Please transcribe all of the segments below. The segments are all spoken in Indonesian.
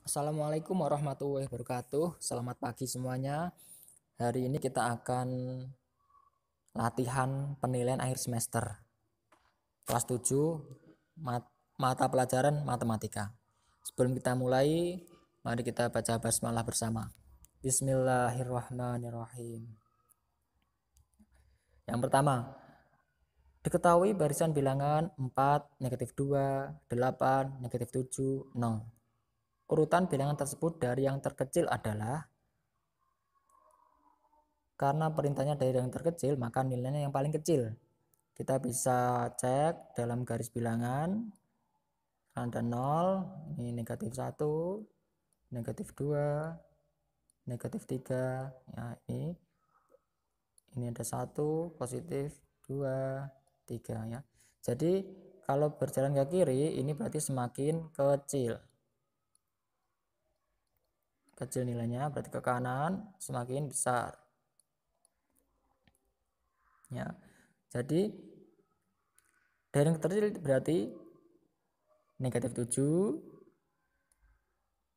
Assalamualaikum warahmatullahi wabarakatuh. Selamat pagi semuanya. Hari ini kita akan latihan penilaian akhir semester. Kelas 7 mata pelajaran matematika. Sebelum kita mulai, mari kita baca basmalah bersama. Bismillahirrahmanirrahim. Yang pertama, diketahui barisan bilangan 4, -2, 8, -7, 0. Urutan bilangan tersebut dari yang terkecil adalah, karena perintahnya dari yang terkecil, maka nilainya yang paling kecil. Kita bisa cek dalam garis bilangan, ada 0, ini -1, -2, -3, ya ini ada 1, positif 2, 3 ya. Jadi kalau berjalan ke kiri ini berarti semakin kecil. Kecil nilainya, berarti ke kanan semakin besar. Ya. Jadi dari yang terkecil berarti -7,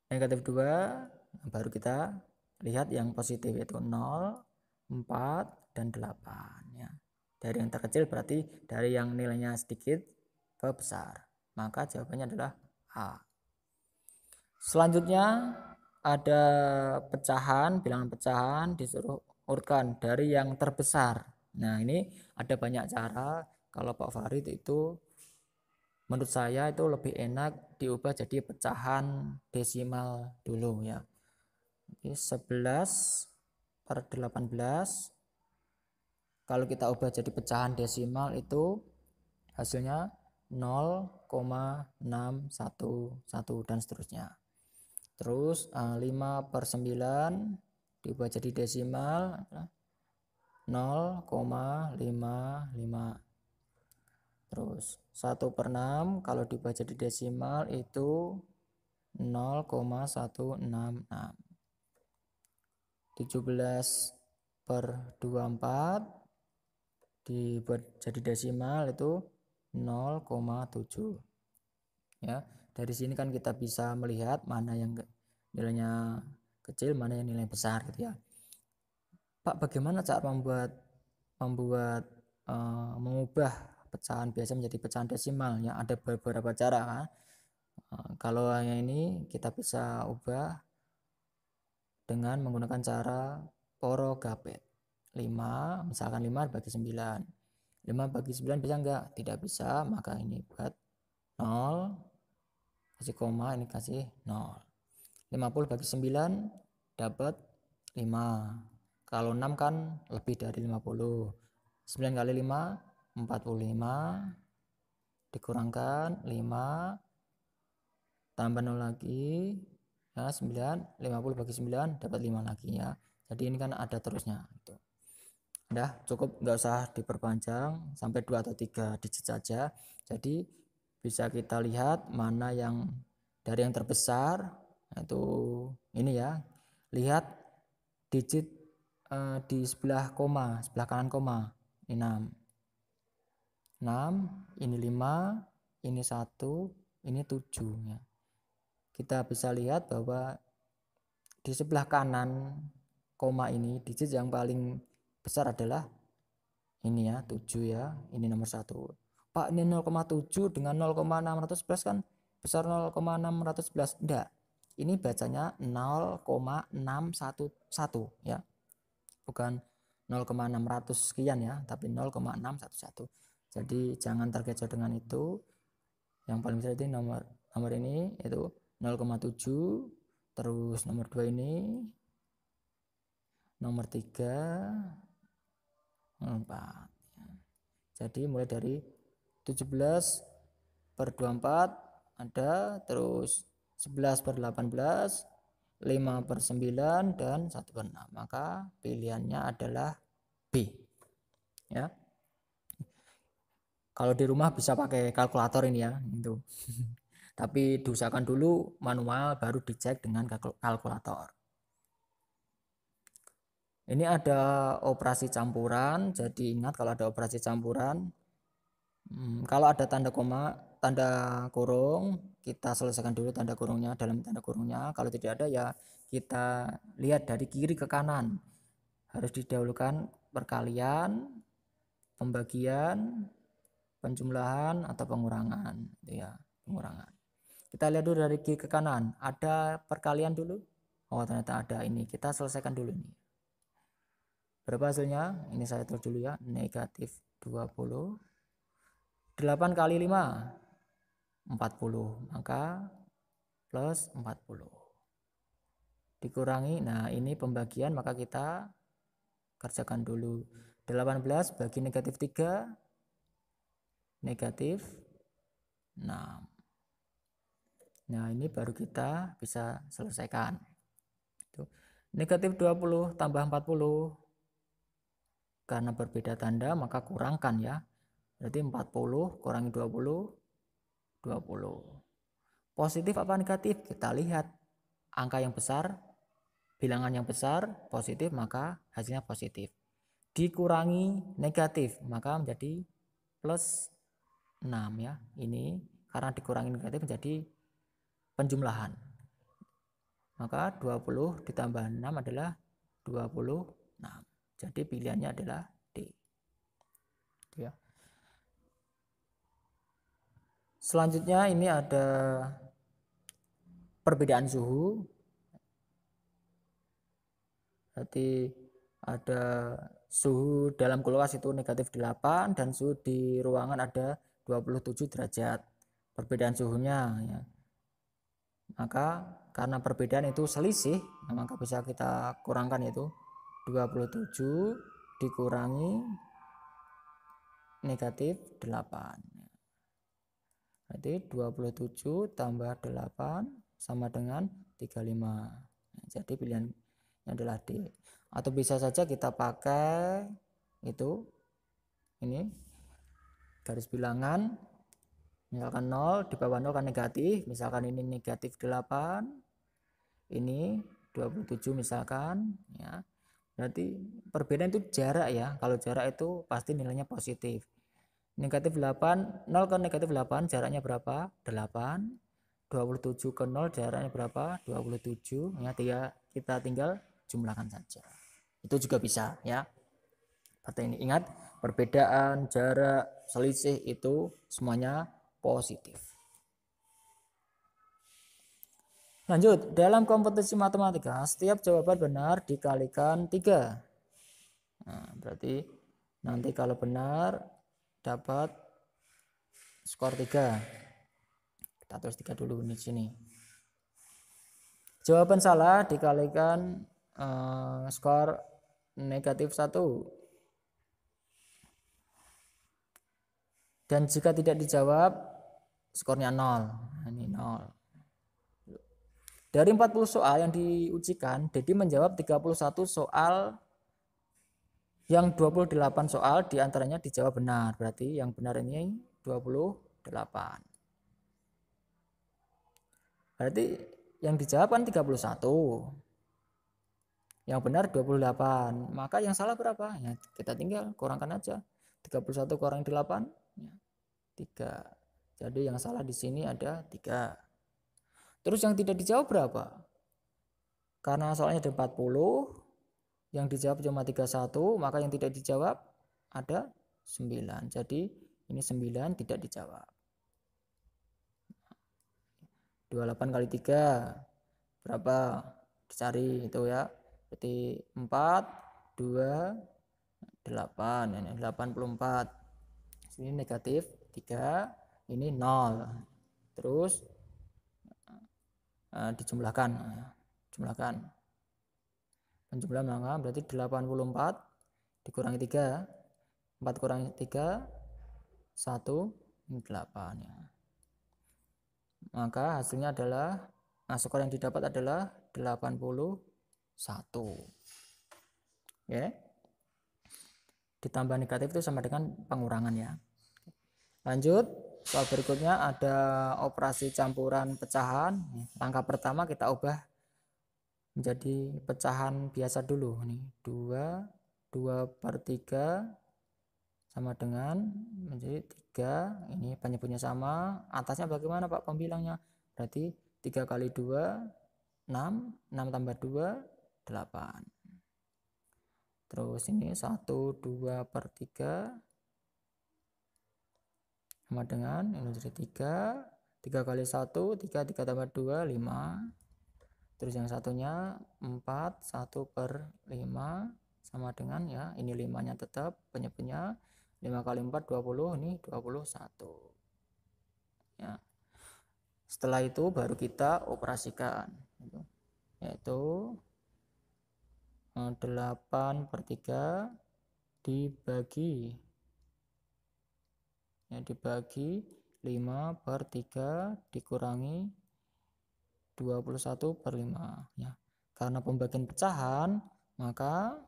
-2, baru kita lihat yang positif yaitu 0, 4, dan 8 ya. Dari yang terkecil berarti dari yang nilainya sedikit ke besar. Maka jawabannya adalah A. Selanjutnya ada pecahan, bilangan pecahan disuruh urutkan dari yang terbesar. Nah, ini ada banyak cara. Kalau Pak Farid itu menurut saya itu lebih enak diubah jadi pecahan desimal dulu ya. 11/18 kalau kita ubah jadi pecahan desimal itu hasilnya 0,611 dan seterusnya. Terus 5/9 diubah jadi desimal 0,55. Terus 1/6 kalau diubah jadi desimal itu 0,166. 17/24 dibuat jadi desimal itu 0,7 ya. Dari sini kan kita bisa melihat mana yang nilainya kecil, mana yang nilai besar gitu ya. Pak, bagaimana cara mengubah pecahan biasa menjadi pecahan desimal ya? Ada beberapa cara kan. Kalau yang ini kita bisa ubah dengan menggunakan cara porogapet. 5, misalkan 5 bagi 9. 5 bagi 9 bisa enggak? Tidak bisa, maka ini buat 0, kasih koma, ini kasih 0. 50 bagi 9 dapat 5. Kalau 6 kan lebih dari 50. 9 kali 5 45, dikurangkan 5 tambah 0 lagi ya 9. 50 bagi 9 dapat 5 lagi ya. Jadi ini kan ada terusnya itu. Udah cukup, nggak usah diperpanjang, sampai 2 atau 3 digit saja. Jadi bisa kita lihat mana yang dari yang terbesar, itu ini ya. Lihat digit di sebelah koma, sebelah kanan koma. Ini 6, ini 5, ini 1, ini 7 ya. Kita bisa lihat bahwa di sebelah kanan koma ini digit yang paling besar adalah ini ya, 7 ya. Ini nomor 1. Pak, ini 0,7 dengan 0,611 kan besar 0,611. Enggak. Ini bacanya 0,611 ya. Bukan 0,600 sekian ya, tapi 0,611. Jadi jangan terkecoh dengan itu. Yang paling besar itu nomor ini itu 0,7. Terus nomor 2 ini, nomor 3, 4. Jadi mulai dari 17/24 ada, terus 11/18, 5/9 dan 1/6. Maka pilihannya adalah B. Ya. Kalau di rumah bisa pakai kalkulator ini ya, itu. Tapi diusahakan dulu manual baru dicek dengan kalkulator. Ini ada operasi campuran, jadi ingat kalau ada operasi campuran, kalau ada tanda koma tanda kurung, kita selesaikan dulu tanda kurungnya, dalam tanda kurungnya. Kalau tidak ada ya kita lihat dari kiri ke kanan. Harus didahulukan perkalian, pembagian, penjumlahan atau pengurangan, gitu ya, pengurangan. Kita lihat dulu dari kiri ke kanan, ada perkalian dulu. Oh, ternyata ada ini. Kita selesaikan dulu ini. Berapa hasilnya? Ini saya tulis dulu ya, negatif 20. 8 kali 5, 40. Maka plus 40. Dikurangi, nah ini pembagian, maka kita kerjakan dulu. 18 bagi negatif 3, negatif 6. Nah ini baru kita bisa selesaikan. Negatif 20 tambah 40. Karena berbeda tanda maka kurangkan ya. Berarti 40 kurangi 20, 20. Positif apa negatif? Kita lihat angka yang besar, bilangan yang besar positif maka hasilnya positif. Dikurangi negatif maka menjadi plus 6 ya. Ini karena dikurangi negatif menjadi penjumlahan. Maka 20 ditambah 6 adalah 26. Jadi pilihannya adalah D. Ya. Selanjutnya ini ada perbedaan suhu. Berarti ada suhu dalam kulkas itu negatif 8 dan suhu di ruangan ada 27 derajat. Perbedaan suhunya ya. Maka karena perbedaan itu selisih, maka bisa kita kurangkan itu 27 dikurangi negatif 8. Berarti 27 tambah 8 sama dengan 35. Jadi pilihannya adalah D. Atau bisa saja kita pakai itu ini garis bilangan, misalkan 0 di bawah 0 kan negatif, misalkan ini negatif 8, ini 27 misalkan ya. Berarti perbedaan itu jarak ya. Kalau jarak itu pasti nilainya positif. Negatif 8, 0 ke negatif 8 jaraknya berapa? 8. 27 ke 0 jaraknya berapa? 27. Ya, kita tinggal jumlahkan saja. Itu juga bisa ya. Seperti ini. Ingat, perbedaan, jarak, selisih itu semuanya positif. Lanjut, dalam kompetisi matematika, setiap jawaban benar dikalikan 3. Nah, berarti nanti kalau benar dapat skor 3. Kita tulis 3 dulu di sini. Jawaban salah dikalikan skor negatif 1. Dan jika tidak dijawab, skornya 0. Nah, ini 0. Dari 40 soal yang diujikan, Dedi menjawab 31 soal, yang 28 soal diantaranya dijawab benar. Berarti yang benar ini 28. Berarti yang dijawab kan 31. Yang benar 28. Maka yang salah berapa? Ya, kita tinggal kurangkan aja. 31 kurang 8, ya, 3. Jadi yang salah di sini ada 3. Terus yang tidak dijawab berapa? Karena soalnya ada 40, yang dijawab cuma 31, maka yang tidak dijawab ada 9. Jadi ini 9 tidak dijawab. 28 kali 3 berapa? Dicari itu ya. Berarti 4, 2, 8. Ini 84. Ini negatif 3, ini 0. Terus dijumlahkan. Jumlahkan. Penjumlahan maka berarti 84 dikurangi 3. 4 kurangi 3, 1, 8 ya. Maka hasilnya adalah, skor yang didapat adalah 81. Ya. Ditambah negatif itu sama dengan pengurangan ya. Lanjut, soal berikutnya ada operasi campuran pecahan. Langkah pertama kita ubah menjadi pecahan biasa dulu nih. 2/3 sama dengan menjadi 3, ini penyebutnya sama, atasnya bagaimana Pak pembilangnya? Berarti 3 kali 2, 6, 6 tambah 2, 8. Terus ini 1, 2 per 3 sama dengan ini jadi 3, 3 kali 1, 3, 3 tambah 2, 5. Terus yang satunya 4, 1 per 5 sama dengan ya, ini 5-nya tetap penyebutnya 5 kali 4, 20, ini 21. Ya. Setelah itu baru kita operasikan, yaitu 8 per 3 dibagi 5 per 3 dikurangi 21 per 5 ya. Karena pembagian pecahan maka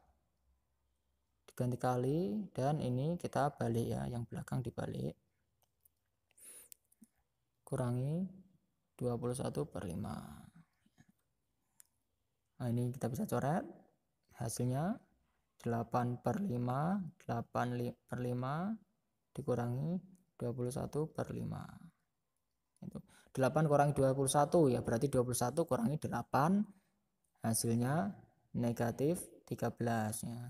diganti kali dan ini kita balik ya, yang belakang dibalik, kurangi 21 per 5. Nah ini kita bisa coret hasilnya 8 per 5, 8 per 5 dikurangi 21 per 5. Itu 8 kurangi 21 ya, berarti 21 kurangi 8 hasilnya negatif 13 ya.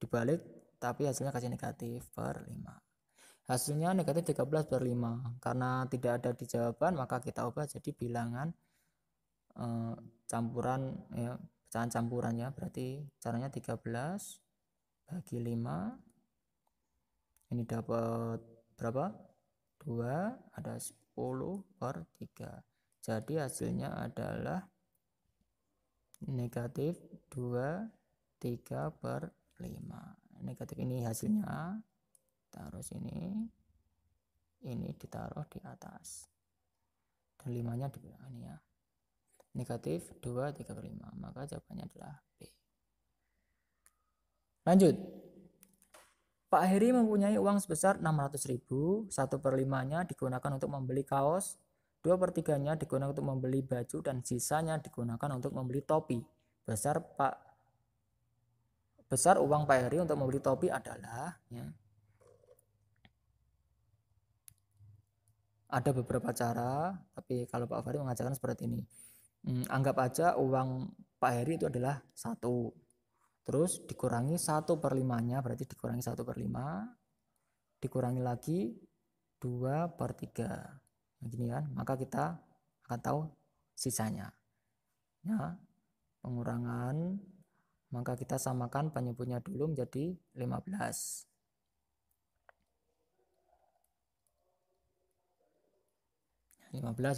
Dibalik tapi hasilnya kasih negatif per 5. Hasilnya negatif 13 per 5. Karena tidak ada di jawaban maka kita ubah jadi bilangan campuran ya, pecahan campurannya. Berarti caranya 13 bagi 5. Ini dapat berapa? 2, ada 10 per 3. Jadi hasilnya adalah negatif 2, 3 per 5. Negatif ini hasilnya, taruh sini, ini ditaruh di atas, dan 5-nya di belakang ini ya. Negatif 2, 3 per 5, maka jawabannya adalah B. Lanjut. Pak Heri mempunyai uang sebesar 600.000, 1 per 5-nya digunakan untuk membeli kaos, 2 per 3-nya digunakan untuk membeli baju, dan sisanya digunakan untuk membeli topi. Besar uang Pak Heri untuk membeli topi adalah ya. Ada beberapa cara, tapi kalau Pak Fahri mengajarkan seperti ini. Anggap aja uang Pak Heri itu adalah 1. Terus dikurangi 1 per 5-nya, berarti dikurangi 1 per 5. Dikurangi lagi 2 per 3. Begini kan, maka kita akan tahu sisanya. Ya, pengurangan, maka kita samakan penyebutnya dulu menjadi 15.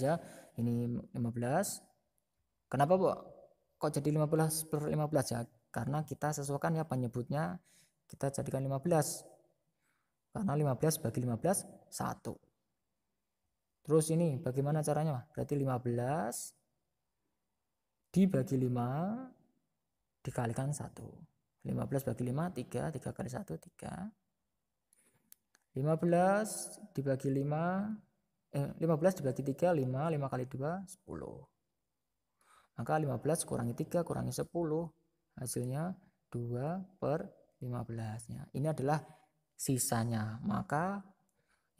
Ya, ini 15. Kenapa kok jadi 15 per 15 ya? Karena kita sesuaikan ya penyebutnya, kita jadikan 15. Karena 15 bagi 15 1. Terus ini bagaimana caranya? Berarti 15 dibagi 5 dikalikan 1. 15 bagi 5 3, 3 kali 1 3. 15 dibagi 5 15 dibagi 3 5, 5 kali 2 10. Maka 15 kurangi 3 kurangi 10, hasilnya 2 per 15-nya. Ini adalah sisanya. Maka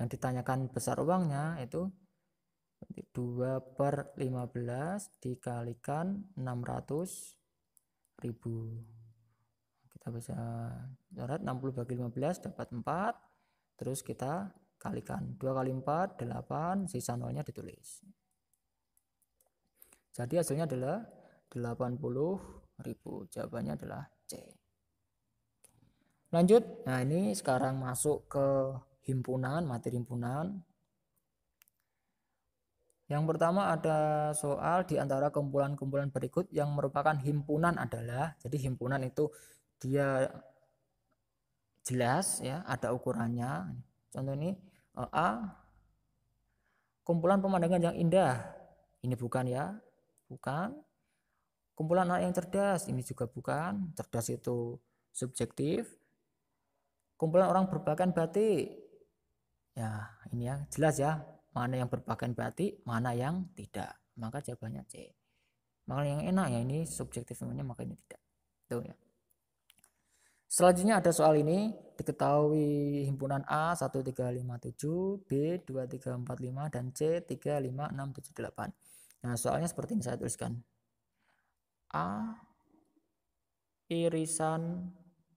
yang ditanyakan besar uangnya itu 2 per 15 dikalikan 600.000. Kita bisa coret 60 bagi 15 dapat 4. Terus kita kalikan 2 kali 4 8, sisa nolnya ditulis. Jadi hasilnya adalah 80.000. Jawabannya adalah C. Lanjut. Nah ini sekarang masuk ke himpunan, materi himpunan. Yang pertama ada soal di antara kumpulan-kumpulan berikut yang merupakan himpunan adalah, jadi himpunan itu dia jelas ya, ada ukurannya. Contoh ini A, kumpulan pemandangan yang indah. Ini bukan ya, bukan. Kumpulan anak yang cerdas, ini juga bukan. Cerdas itu subjektif. Kumpulan orang berpakaian batik. Ya, ini ya jelas ya, mana yang berpakaian batik, mana yang tidak. Maka jawabannya C. Maka yang enak ya ini subjektif namanya, maka ini tidak. Tuh ya. Selanjutnya ada soal ini, diketahui himpunan A 1357, B 2345, dan C 35678. Nah, soalnya seperti ini saya tuliskan. A irisan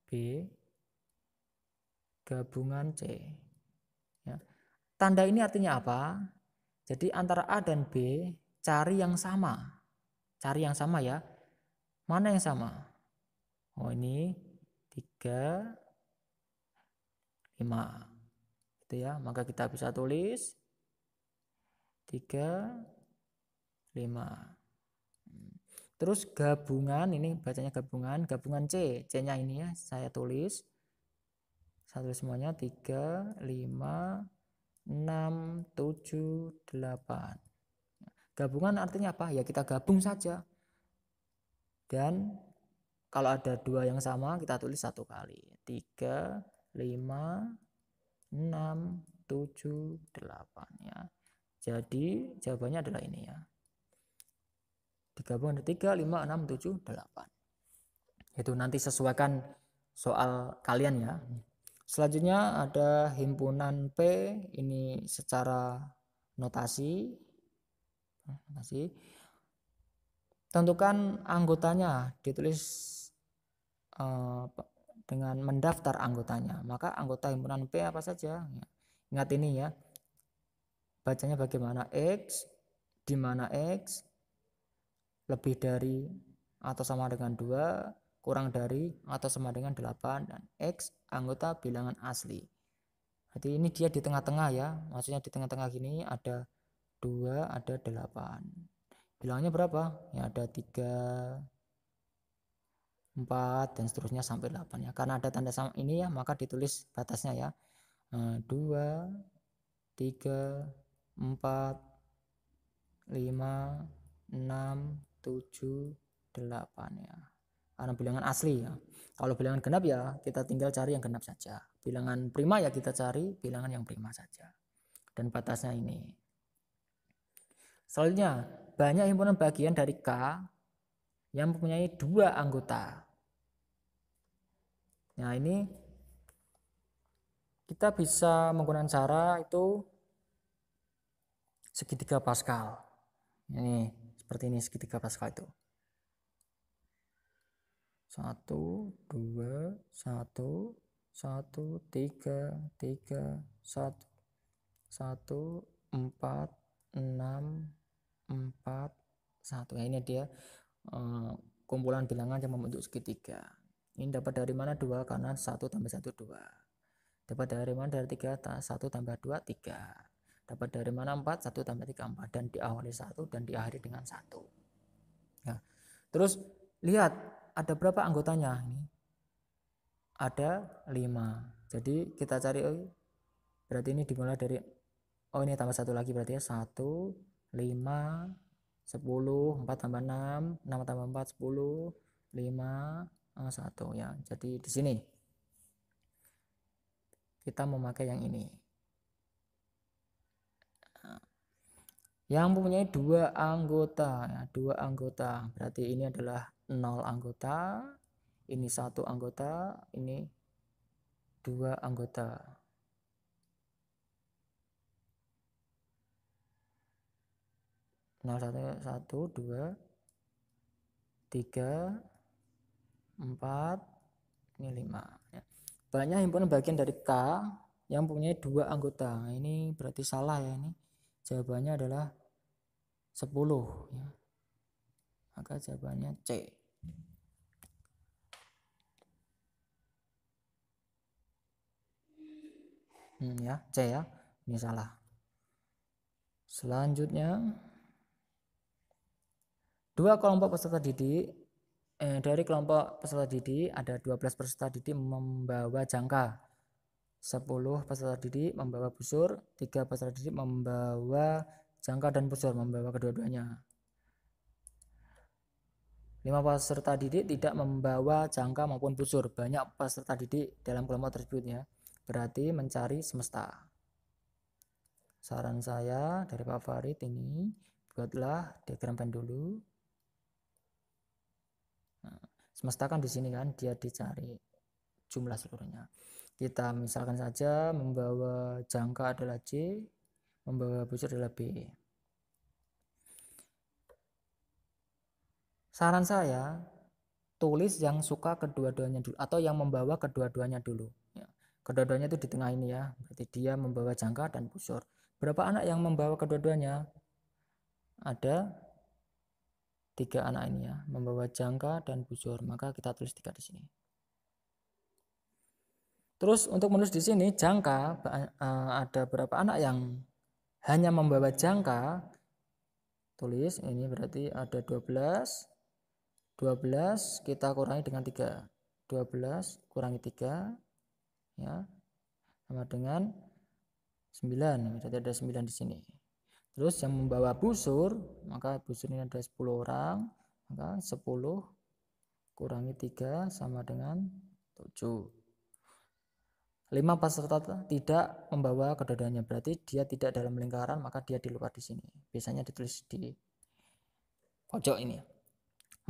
B gabungan C. Ya. Tanda ini artinya apa? Jadi antara A dan B cari yang sama. Cari yang sama ya. Mana yang sama? Oh ini 3, 5. Gitu ya. Maka kita bisa tulis 3, 5. Terus gabungan, ini bacanya gabungan C. C-nya ini ya saya tulis. Saya tulis semuanya 3, 5, 6, 7, 8. Gabungan artinya apa? Ya kita gabung saja. Dan kalau ada dua yang sama kita tulis satu kali. 3, 5, 6, 7, 8 ya. Jadi jawabannya adalah ini ya. Digabung ada 3, 5, 6, 7, 8. Itu nanti sesuaikan soal kalian ya. Selanjutnya ada himpunan P, ini secara notasi. Tentukan anggotanya, ditulis dengan mendaftar anggotanya. Maka anggota himpunan P apa saja? Ingat ini ya. Bacanya bagaimana? X, di mana X lebih dari atau sama dengan 2, kurang dari atau sama dengan 8, dan X anggota bilangan asli. Jadi ini dia di tengah-tengah ya. Maksudnya di tengah-tengah gini ada 2, ada 8. Bilangnya berapa? Ya ada 3, 4 dan seterusnya sampai 8 ya. Karena ada tanda sama ini ya, maka ditulis batasnya ya. 2, 3, 4, 5, 6, 7, 8 ya. Karena bilangan asli ya. Kalau bilangan genap ya kita tinggal cari yang genap saja. Bilangan prima ya kita cari bilangan yang prima saja. Dan batasnya ini. Selanjutnya, banyak himpunan bagian dari K yang mempunyai 2 anggota. Nah ini kita bisa menggunakan cara itu segitiga Pascal. Ini seperti ini segitiga Pascal itu. 1, 2, 1, 1, 3, 3, 1, 1, 4, 6, 4, 1. Nah, ini dia kumpulan bilangan yang membentuk segitiga. Ini dapat dari mana? 2, karena 1 tambah 1, 2. Dapat dari mana? Dari 3, 1 tambah 2, 3. Dapat dari mana? 4, 1 tambah 3, 4. Dan diawali 1 dan diakhiri dengan 1. Nah, terus lihat ada berapa anggotanya ini? Ada 5. Jadi kita cari, berarti ini dimulai dari, ini tambah 1 lagi berarti ya. 1, 5, 10, 4 tambah 6, 6 tambah 4, 10, 5, 1 ya. Jadi di sini kita memakai yang ini. Yang mempunyai 2 anggota ya, 2 anggota. Berarti ini adalah 0 anggota, ini 1 anggota, ini 2 anggota. 0, 1, 1, 2, 3, 4, ini 5 ya. Banyak himpunan bagian dari K yang mempunyai 2 anggota. Ini berarti salah ya ini. Jawabannya adalah 10 ya. Maka jawabannya C. Ya, C ya. Ini salah. Selanjutnya, 2 kelompok peserta didik. Dari kelompok peserta didik ada 12 peserta didik membawa jangka. 10 peserta didik membawa busur, 3 peserta didik membawa jangka dan busur, membawa kedua-duanya. 5 peserta didik tidak membawa jangka maupun busur. Banyak peserta didik dalam kelompok tersebut ya. Berarti mencari semesta. Saran saya dari Pak Farid ini, buatlah diagram pendulu. Nah, semesta kan di sini kan dia dicari jumlah seluruhnya. Kita misalkan saja membawa jangka adalah C, membawa busur adalah B. Saran saya, tulis yang suka kedua-duanya dulu atau yang membawa kedua-duanya dulu. Ya. Kedua-duanya itu di tengah ini ya, berarti dia membawa jangka dan busur. Berapa anak yang membawa kedua-duanya? Ada 3 anak ini ya, membawa jangka dan busur. Maka kita tulis 3 di sini. Terus untuk menulis di sini jangka ada berapa anak yang hanya membawa jangka? Tulis ini berarti ada 12. 12 kita kurangi dengan 3. 12 kurangi 3 ya sama dengan 9. Berarti ada 9 di sini. Terus yang membawa busur, maka busur ini ada 10 orang, maka 10 kurangi 3 sama dengan 7. 5 peserta tidak membawa kedua-duanya, berarti dia tidak dalam lingkaran, maka dia di luar di sini. Biasanya ditulis di pojok ini.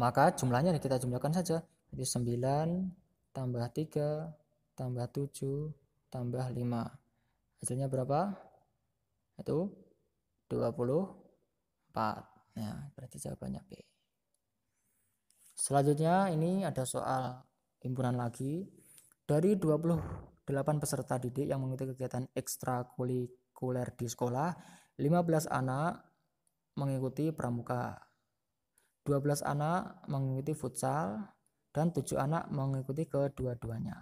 Maka jumlahnya kita jumlahkan saja. Jadi 9 tambah 3 tambah 7 tambah 5. Hasilnya berapa? Itu 24. Nah, berarti jawabannya B. Selanjutnya ini ada soal himpunan lagi. Dari 28 peserta didik yang mengikuti kegiatan ekstrakurikuler di sekolah, 15 anak mengikuti pramuka, 12 anak mengikuti futsal, dan 7 anak mengikuti kedua-duanya.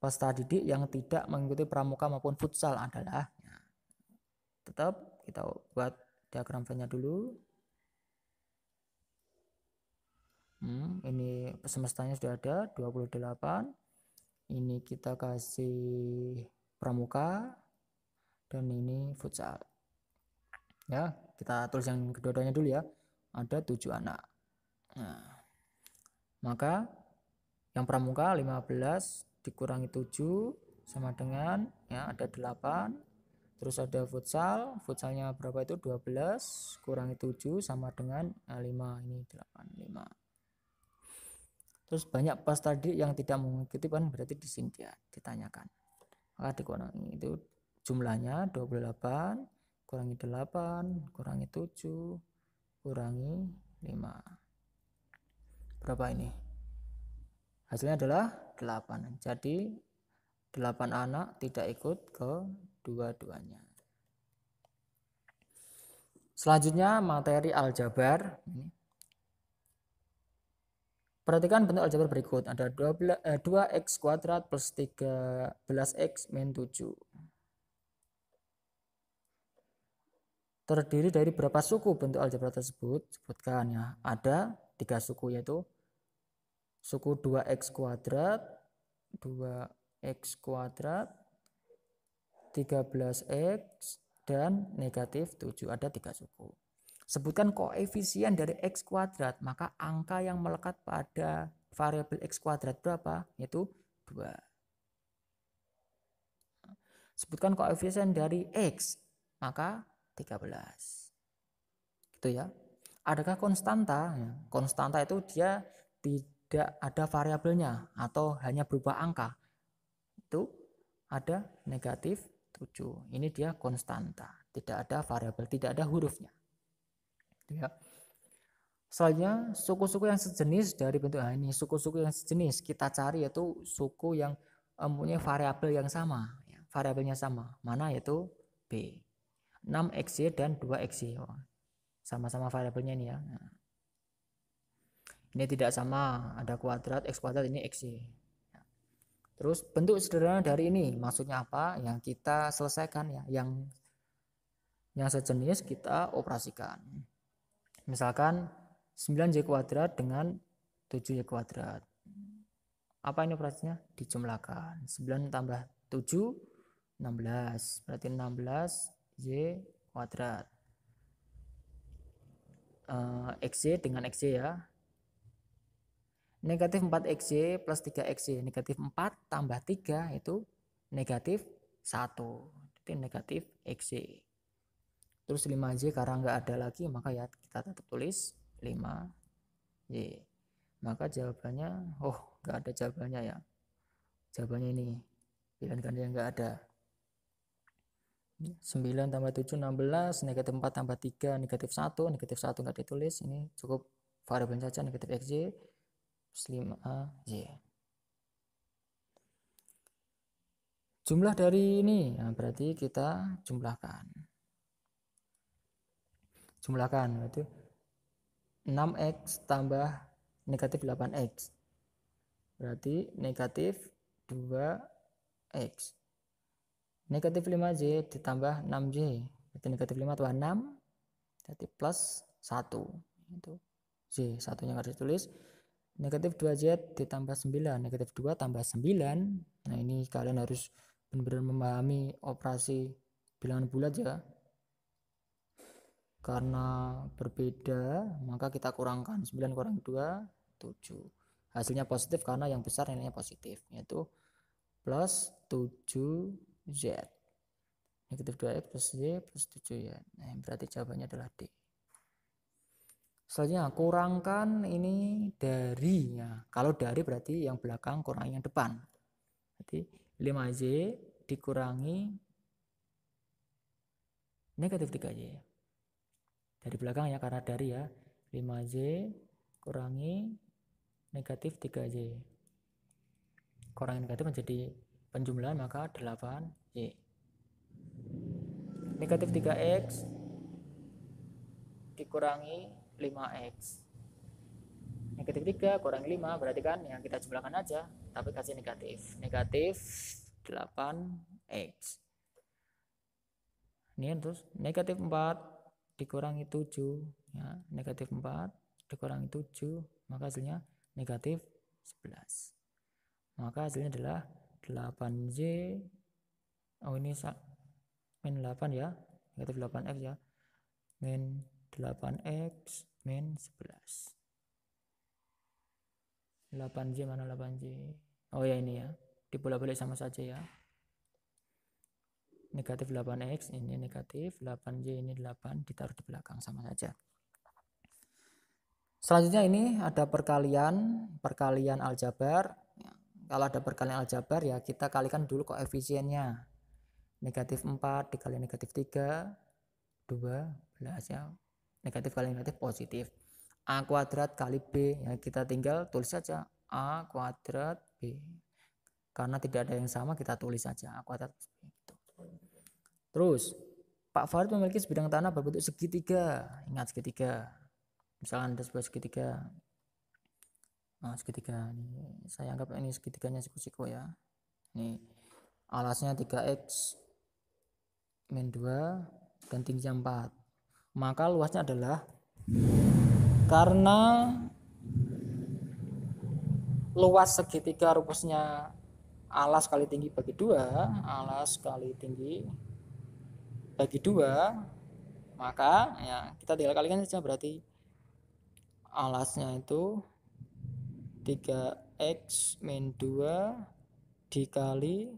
Peserta didik yang tidak mengikuti pramuka maupun futsal adalah, tetap kita buat diagram Venn-nya dulu. Ini semestanya sudah ada 28. Ini kita kasih pramuka dan ini futsal. Ya, kita tulis yang kedua-duanya dulu ya. Ada 7 anak. Nah, maka yang pramuka 15 dikurangi 7 sama dengan ya ada 8. Terus ada futsal, futsalnya berapa itu? 12 kurangi 7 sama dengan 5. Ini 8, 5. Terus banyak peserta didik yang tidak mengikuti, kan berarti di sini dia ditanyakan. Maka dikurangi itu jumlahnya 28 kurangi 8 kurangi 7 kurangi 5. Berapa ini? Hasilnya adalah 8. Jadi 8 anak tidak ikut ke dua-duanya. Selanjutnya materi aljabar. Perhatikan bentuk aljabar berikut. Ada 2x kuadrat plus 13x min 7. Terdiri dari berapa suku bentuk aljabar tersebut? Sebutkan ya. Ada 3 suku, yaitu suku 2x kuadrat, 2x kuadrat, 13x, dan negatif 7. Ada 3 suku. Sebutkan koefisien dari x kuadrat, maka angka yang melekat pada variabel x kuadrat berapa? Yaitu 2. Sebutkan koefisien dari x, maka 13. Gitu ya. Adakah konstanta? Konstanta itu dia tidak ada variabelnya atau hanya berupa angka. Itu ada negatif 7. Ini dia konstanta, tidak ada variabel, tidak ada hurufnya. Ya. Selanjutnya suku-suku yang sejenis dari bentuk ini, suku-suku yang sejenis kita cari yaitu suku yang mempunyai variabel yang sama, ya, variabelnya sama. Mana? Yaitu B. 6xy dan 2xy. Sama-sama variabelnya ini ya. Nah. Ini tidak sama, ada kuadrat, x kuadrat, ini xy. Terus bentuk sederhana dari ini maksudnya apa? Yang kita selesaikan ya, yang sejenis kita operasikan. Misalkan 9y kuadrat dengan 7y kuadrat. Apa ini operasinya? Dijumlahkan. 9 tambah 7, 16. Berarti 16y kuadrat. Xy dengan xy ya. Negatif 4xy plus 3xy. Negatif 4 tambah 3 itu negatif 1. Itu negatif xy. Terus 5y karena nggak ada lagi, maka ya kita tetap tulis 5y. Maka jawabannya, nggak ada jawabannya ya. Jawabannya ini. Pilihan ganda yang enggak ada. 9 tambah 7 16, negatif 4 tambah 3 negatif 1, negatif 1 enggak ditulis, ini cukup variabel saja negatif xy plus 5y. Jumlah dari ini, nah berarti kita jumlahkan. Berarti 6x tambah negatif 8x. Berarti negatif 2x. Negatif 5y ditambah 6y. Berarti negatif 5 tambah 6. Berarti plus 1. Itu z, satunya harus ditulis. Negatif 2z ditambah 9. Negatif 2 tambah 9. Nah ini kalian harus benar-benar memahami operasi bilangan bulat ya. Karena berbeda, maka kita kurangkan 9 kurangi 2, 7. Hasilnya positif karena yang besar nilainya positif, yaitu plus 7z. Negatif 2x plus y plus 7y. Nah, berarti jawabannya adalah D. Selanjutnya, kurangkan ini dari. Ya. Kalau dari berarti yang belakang kurangi yang depan. Berarti 5y dikurangi negatif 3y. Dari belakang ya, karena dari ya. 5y kurangi negatif 3y. Kurangi negatif menjadi penjumlahan, maka 8y. Negatif 3x dikurangi 5x. Negatif 3 kurangi 5 berarti kan yang kita jumlahkan aja, tapi kasih negatif. Negatif 8x. Ini terus negatif 4 dikurangi 7 ya, negatif 4 dikurangi 7, maka hasilnya negatif 11. Maka hasilnya adalah 8y. Oh ini min 8 ya, negatif 8x ya, min 8x min 11. 8y mana 8y? Oh ya ini ya, dibolak-balik sama saja ya. Negatif 8x ini negatif, 8y ini 8 ditaruh di belakang sama saja. Selanjutnya ini ada perkalian aljabar. Kalau ada perkalian aljabar ya kita kalikan dulu koefisiennya. Negatif 4 dikali negatif 3, 12 ya. Negatif kali negatif positif. A kuadrat kali B, ya kita tinggal tulis saja A kuadrat B. Karena tidak ada yang sama kita tulis saja A kuadrat B. Terus Pak Farid memiliki sebidang tanah berbentuk segitiga. Ingat segitiga. Misalkan ada sebuah segitiga. Nah, segitiga ini saya anggap ini segitiganya siku-siku ya. Ini alasnya 3x min 2 dan tingginya 4. Maka luasnya adalah, karena luas segitiga rumusnya alas kali tinggi bagi 2, alas kali tinggi bagi 2, maka ya kita tinggal kalikan saja, berarti alasnya itu 3x min 2 dikali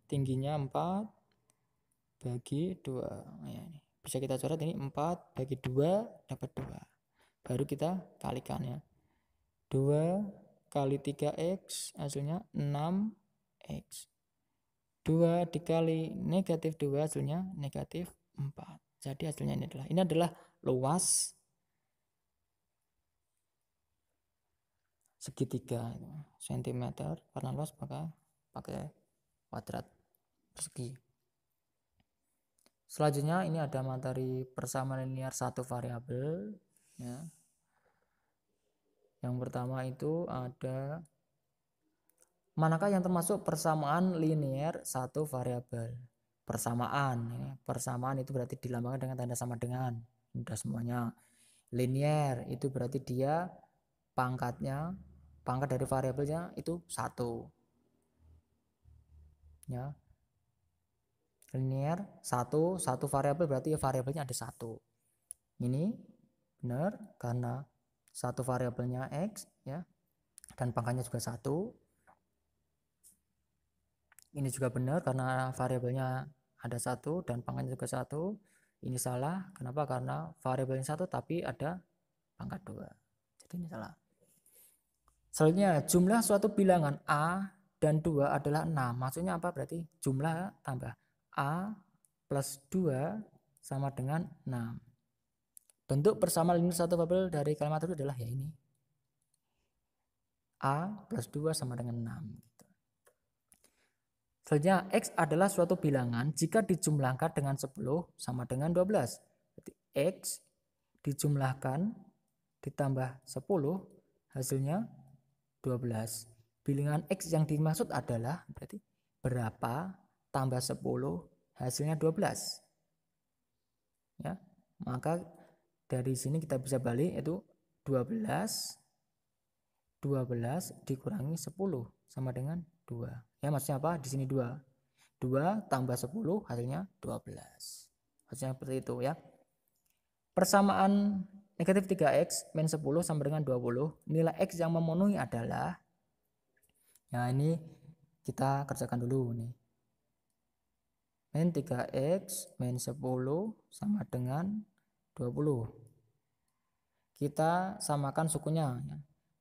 tingginya 4 bagi 2. Ya, ini bisa kita coret, ini 4 bagi 2 dapat 2. Baru kita kalikan ya. 2 kali 3x hasilnya 6x. 2 dikali negatif 2 hasilnya negatif 4. Jadi hasilnya ini adalah luas segitiga cm, karena luas maka pakai kuadrat persegi. Selanjutnya ini ada materi persamaan linear satu variabel ya. Yang pertama itu ada manakah yang termasuk persamaan linear satu variabel. Persamaan ya. Persamaan itu berarti dilambangkan dengan tanda sama dengan. Sudah semuanya. Linear itu berarti dia pangkat dari variabelnya itu 1 ya. Linear satu variabel berarti variabelnya ada 1. Ini benar karena satu variabelnya x ya, dan pangkatnya juga 1. Ini juga benar karena variabelnya ada 1 dan pangkatnya juga 1. Ini salah, kenapa? Karena variabelnya 1 tapi ada pangkat 2. Jadi ini salah. Selanjutnya, jumlah suatu bilangan A dan 2 adalah 6. Maksudnya apa? Berarti jumlah tambah A plus 2 sama dengan 6. Bentuk persamaan linear satu variabel dari kalimat itu adalah ya ini. A plus 2 sama dengan 6. Selanjutnya, X adalah suatu bilangan jika dijumlahkan dengan 10 sama dengan 12. Jadi X dijumlahkan ditambah 10 hasilnya 12. Bilangan X yang dimaksud adalah berarti berapa tambah 10 hasilnya 12. Ya, maka dari sini kita bisa balik itu 12 dikurangi 10 sama dengan 2. Ya, maksudnya apa? Di sini 2. 2 tambah 10 hasilnya 12. Hasilnya seperti itu ya. Persamaan negatif 3x min 10 sama dengan 20. Nilai x yang memenuhi adalah, ya ini kita kerjakan dulu nih. Min 3x min 10 sama dengan 20. Kita samakan sukunya ya.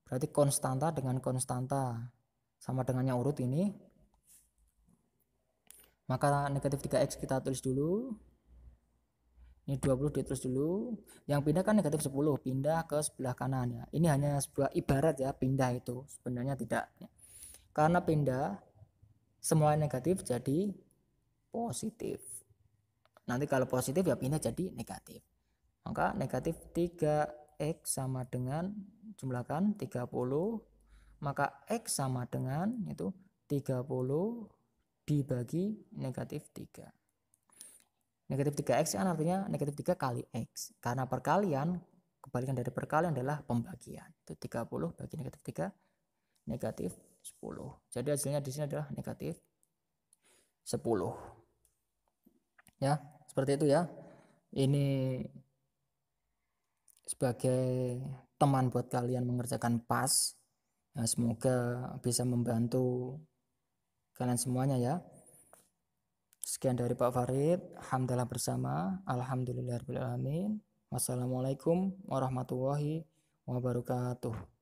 Berarti konstanta dengan konstanta sama dengannya urut ini. Maka negatif 3x kita tulis dulu. Ini 20 ditulis dulu. Yang pindah kan negatif 10, pindah ke sebelah kanan ya. Ini hanya sebuah ibarat ya, pindah itu. Sebenarnya tidak. Karena pindah semua negatif jadi positif. Nanti kalau positif ya pindah jadi negatif. Maka negatif 3x sama dengan jumlahkan 30. Maka x sama dengan itu 30 dibagi negatif 3. Negatif 3x kan artinya negatif 3 kali x. Karena perkalian, kebalikan dari perkalian adalah pembagian. Itu 30 bagi negatif 3, negatif 10. Jadi hasilnya di sini adalah negatif 10. Ya, seperti itu ya. Ini sebagai teman buat kalian mengerjakan PAS. Ya, semoga bisa membantu kalian semuanya ya. Sekian dari Pak Farid. Hamdalah bersama. Alhamdulillahirrahmanirrahim. Wassalamualaikum warahmatullahi wabarakatuh.